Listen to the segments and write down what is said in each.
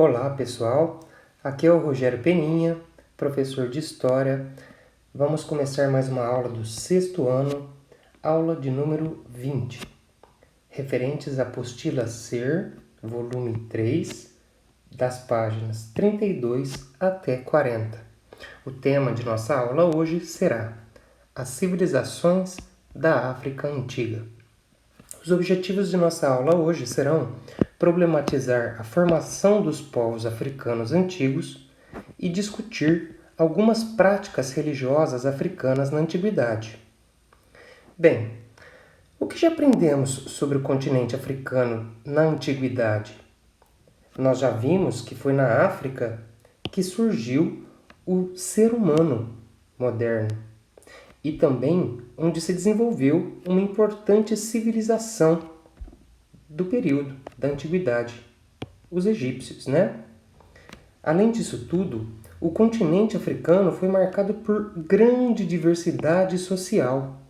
Olá pessoal, aqui é o Rogério Peninha, professor de História. Vamos começar mais uma aula do sexto ano, aula de número 20, referentes à apostila Ser, volume 3, das páginas 32 até 40. O tema de nossa aula hoje será as civilizações da África Antiga. Os objetivos de nossa aula hoje serão problematizar a formação dos povos africanos antigos e discutir algumas práticas religiosas africanas na antiguidade. Bem, o que já aprendemos sobre o continente africano na antiguidade? Nós já vimos que foi na África que surgiu o ser humano moderno e também onde se desenvolveu uma importante civilização do período da antiguidade, os egípcios, né? Além disso tudo, o continente africano foi marcado por grande diversidade social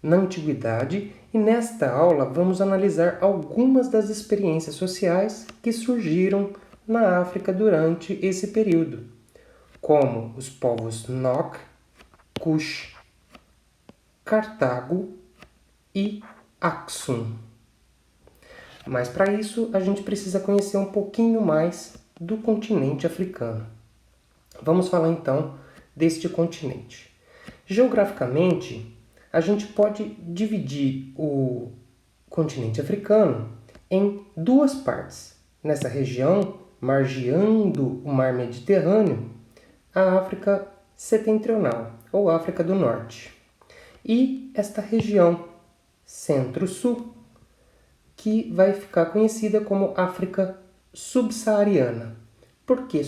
na antiguidade e nesta aula vamos analisar algumas das experiências sociais que surgiram na África durante esse período, como os povos Nok, Cush, Cartago e Axum. Mas para isso a gente precisa conhecer um pouquinho mais do continente africano. Vamos falar então deste continente. Geograficamente, a gente pode dividir o continente africano em duas partes. Nessa região, margeando o mar Mediterrâneo, a África Setentrional ou África do Norte. E esta região centro-sul, que vai ficar conhecida como África Subsaariana. Por que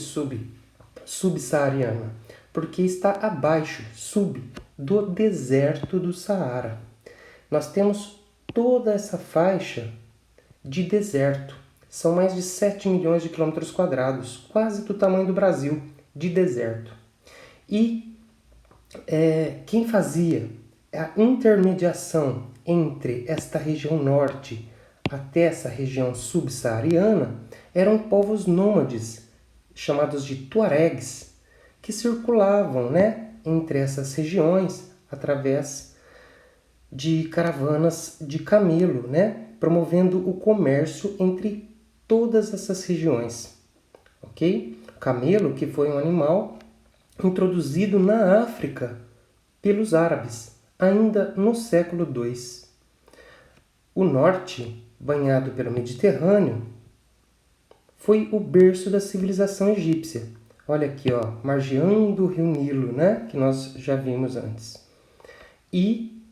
subsaariana? Porque está abaixo, do deserto do Saara. Nós temos toda essa faixa de deserto. São mais de 7 milhões de quilômetros quadrados, quase do tamanho do Brasil, de deserto. E quem fazia a intermediação entre esta região norte até essa região subsaariana eram povos nômades, chamados de tuaregs, que circulavam, entre essas regiões através de caravanas de camelo, promovendo o comércio entre todas essas regiões. Ok? O camelo, que foi um animal introduzido na África pelos árabes, ainda no século II. O norte, banhado pelo Mediterrâneo, foi o berço da civilização egípcia. Olha aqui, margeando o rio Nilo, que nós já vimos antes. E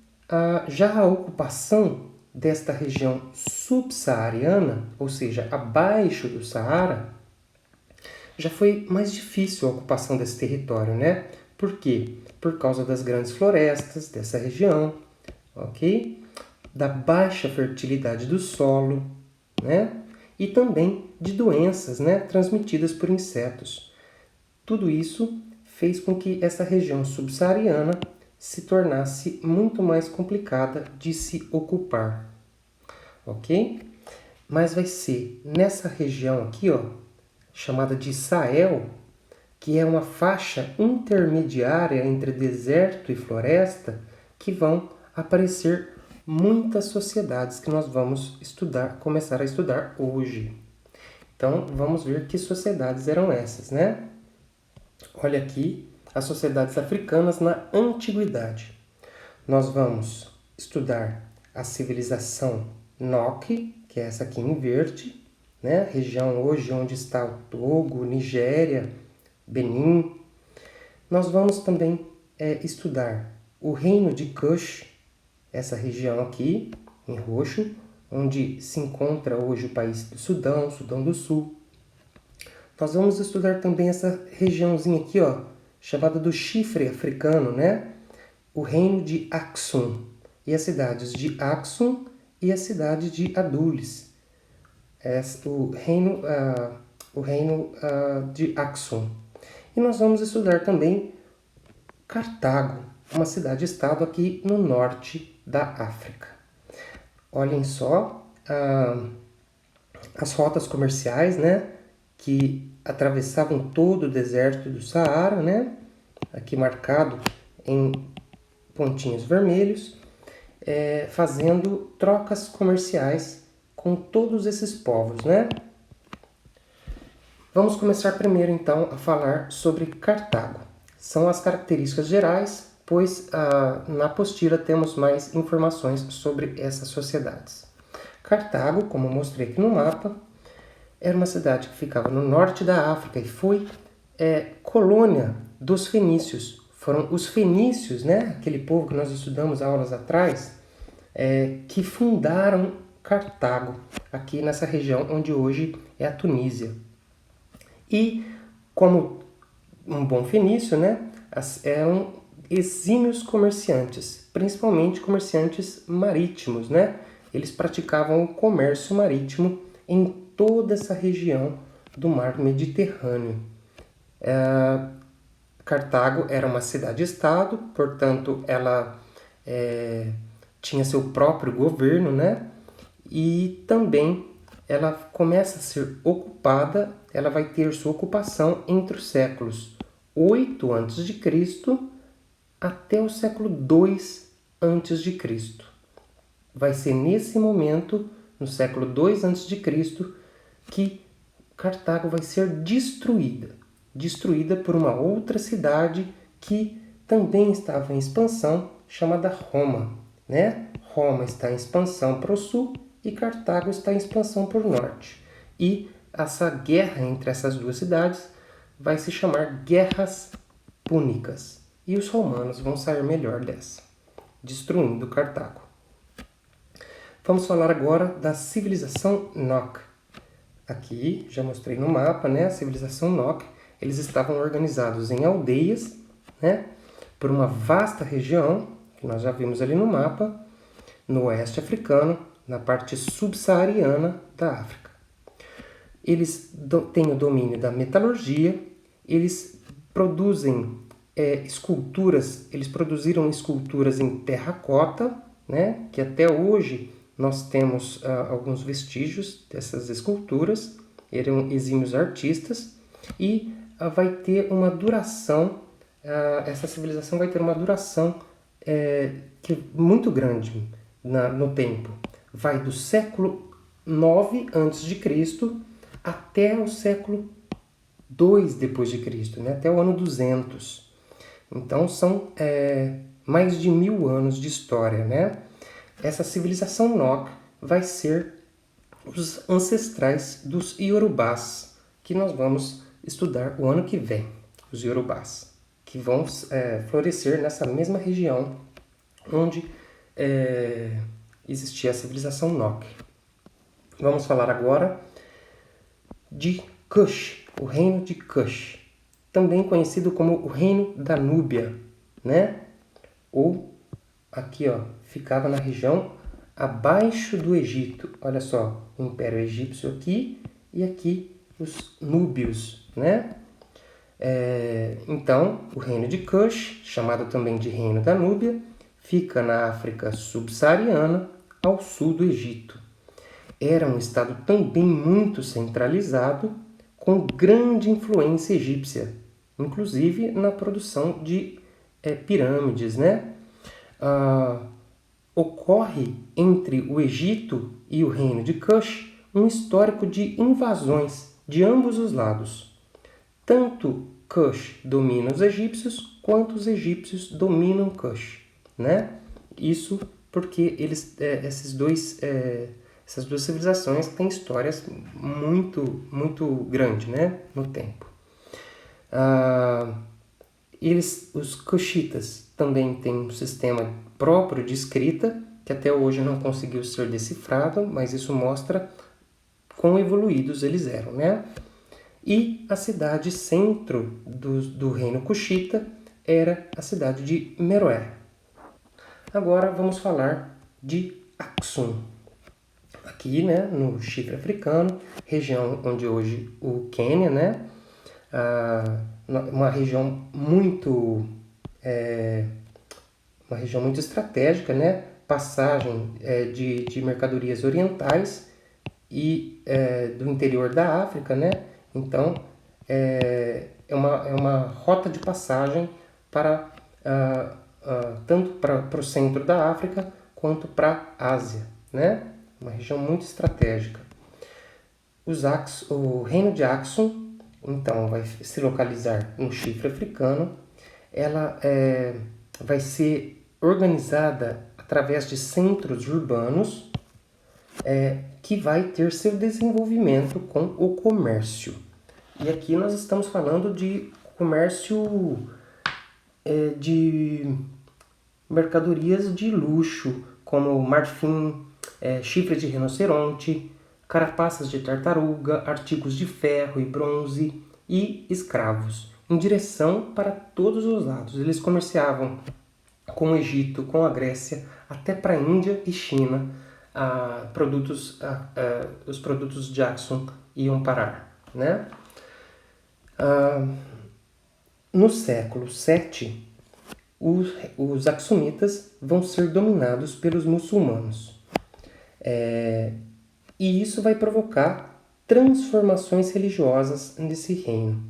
já a ocupação desta região subsaariana, ou seja, abaixo do Saara, já foi mais difícil a ocupação desse território, Por quê? Por causa das grandes florestas dessa região, ok? Da baixa fertilidade do solo, e também de doenças, transmitidas por insetos. Tudo isso fez com que essa região subsaariana se tornasse muito mais complicada de se ocupar, ok? Mas vai ser nessa região aqui, chamada de Sahel, que é uma faixa intermediária entre deserto e floresta, que vão aparecer muitas sociedades que nós vamos começar a estudar hoje. Então, vamos ver que sociedades eram essas, Olha aqui as sociedades africanas na antiguidade. Nós vamos estudar a civilização Nok, que é essa aqui em verde, região hoje onde está o Togo, Nigéria, Benin. Nós vamos também estudar o reino de Cush, essa região aqui, em roxo, onde se encontra hoje o país do Sudão, Sudão do Sul. Nós vamos estudar também essa regiãozinha aqui, chamada do chifre africano, O reino de Axum, e as cidades de Axum e a cidade de Adulis. O reino de Axum. E nós vamos estudar também Cartago, uma cidade-estado aqui no norte da África. Olhem só as rotas comerciais, que atravessavam todo o deserto do Saara, né? Aqui marcado em pontinhos vermelhos, fazendo trocas comerciais com todos esses povos, né? Vamos começar primeiro, então, a falar sobre Cartago. São as características gerais, pois na apostila temos mais informações sobre essas sociedades. Cartago, como eu mostrei aqui no mapa, era uma cidade que ficava no norte da África e foi colônia dos fenícios. Foram os fenícios, né, aquele povo que nós estudamos aulas atrás, que fundaram Cartago, aqui nessa região onde hoje é a Tunísia. E, como um bom fenício, né, eram exímios comerciantes, principalmente comerciantes marítimos, né? Eles praticavam o comércio marítimo em toda essa região do mar Mediterrâneo. Cartago era uma cidade-estado, portanto, ela tinha seu próprio governo, né? E também ela começa a ser ocupada, ela vai ter sua ocupação entre os séculos 8 a.C. até o século 2 a.C. Vai ser nesse momento, no século 2 a.C., que Cartago vai ser destruída por uma outra cidade que também estava em expansão, chamada Roma, né? Roma está em expansão para o sul e Cartago está em expansão para o norte. E essa guerra entre essas duas cidades vai se chamar Guerras Púnicas. E os romanos vão sair melhor dessa, destruindo Cartago. Vamos falar agora da civilização Nok. Aqui, já mostrei no mapa, né? A civilização Nok. Eles estavam organizados em aldeias, né? Por uma vasta região, que nós já vimos ali no mapa, no oeste africano, na parte subsaariana da África. Eles têm o domínio da metalurgia, eles produzem esculturas, eles produziram esculturas em terracota, né? Que até hoje nós temos alguns vestígios dessas esculturas, eram exímios artistas, e vai ter uma duração, essa civilização vai ter uma duração muito grande no tempo. Vai do século 9 a.C. até o século 2 depois de Cristo, né? Até o ano 200. Então são mais de 1000 anos de história, né? Essa civilização Nok vai ser os ancestrais dos Iorubás, que nós vamos estudar o ano que vem, os Iorubás, que vão florescer nessa mesma região onde existia a civilização Nok. Vamos falar agora de Kush, o reino de Kush, também conhecido como o reino da Núbia, né? Ou aqui, ó, ficava na região abaixo do Egito. Olha só, o Império Egípcio aqui e aqui os núbios, né? Então, o reino de Kush, chamado também de reino da Núbia, fica na África subsaariana, ao sul do Egito. Era um estado também muito centralizado, com grande influência egípcia, inclusive na produção de pirâmides, né? Ocorre entre o Egito e o reino de Kush um histórico de invasões de ambos os lados. Tanto Kush domina os egípcios, quanto os egípcios dominam Kush, né? Isso porque essas duas civilizações têm histórias muito grandes, né, no tempo. Os Kushitas também têm um sistema próprio de escrita, que até hoje não conseguiu ser decifrado, mas isso mostra quão evoluídos eles eram, né? E a cidade centro do reino Kushita era a cidade de Meroé. Agora vamos falar de Aksum. Aqui, né, no Chifre Africano, região onde hoje o Quênia, né? Uma região muito estratégica, né? Passagem de mercadorias orientais e do interior da África, né? Então, é uma rota de passagem para tanto para o centro da África quanto para a Ásia, né? Uma região muito estratégica. O reino de Axum, então, vai se localizar no chifre africano. Ela vai ser organizada através de centros urbanos que vai ter seu desenvolvimento com o comércio. E aqui nós estamos falando de comércio de mercadorias de luxo, como marfim, chifre de rinoceronte, carapaças de tartaruga, artigos de ferro e bronze e escravos, em direção para todos os lados. Eles comerciavam com o Egito, com a Grécia, até para a Índia e China. Os produtos de Axum iam parar, né? No século VII, os Axumitas vão ser dominados pelos muçulmanos. E isso vai provocar transformações religiosas nesse reino.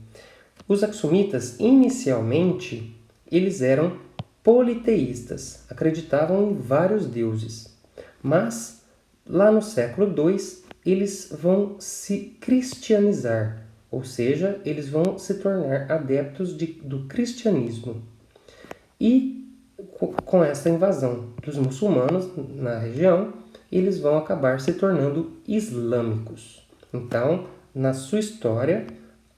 Os Axumitas, inicialmente, eles eram politeístas, acreditavam em vários deuses. Mas, lá no século II, eles vão se cristianizar, ou seja, eles vão se tornar adeptos do cristianismo. E, com essa invasão dos muçulmanos na região, eles vão acabar se tornando islâmicos. Então, na sua história,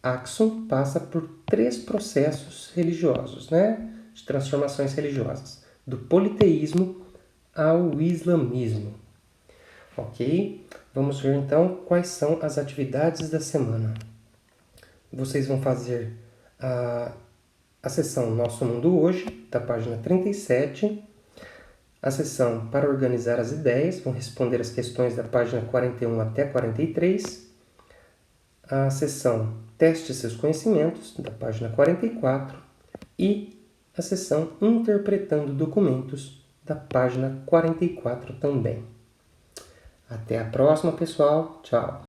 Axum passa por 3 processos religiosos, né? De transformações religiosas, do politeísmo ao islamismo. Ok? Vamos ver então quais são as atividades da semana. Vocês vão fazer a sessão Nosso Mundo Hoje, da página 37, a sessão Para Organizar as Ideias, vão responder as questões da página 41 até 43, a sessão Teste Seus Conhecimentos, da página 44, e a sessão Interpretando Documentos, da página 44 também. Até a próxima, pessoal. Tchau!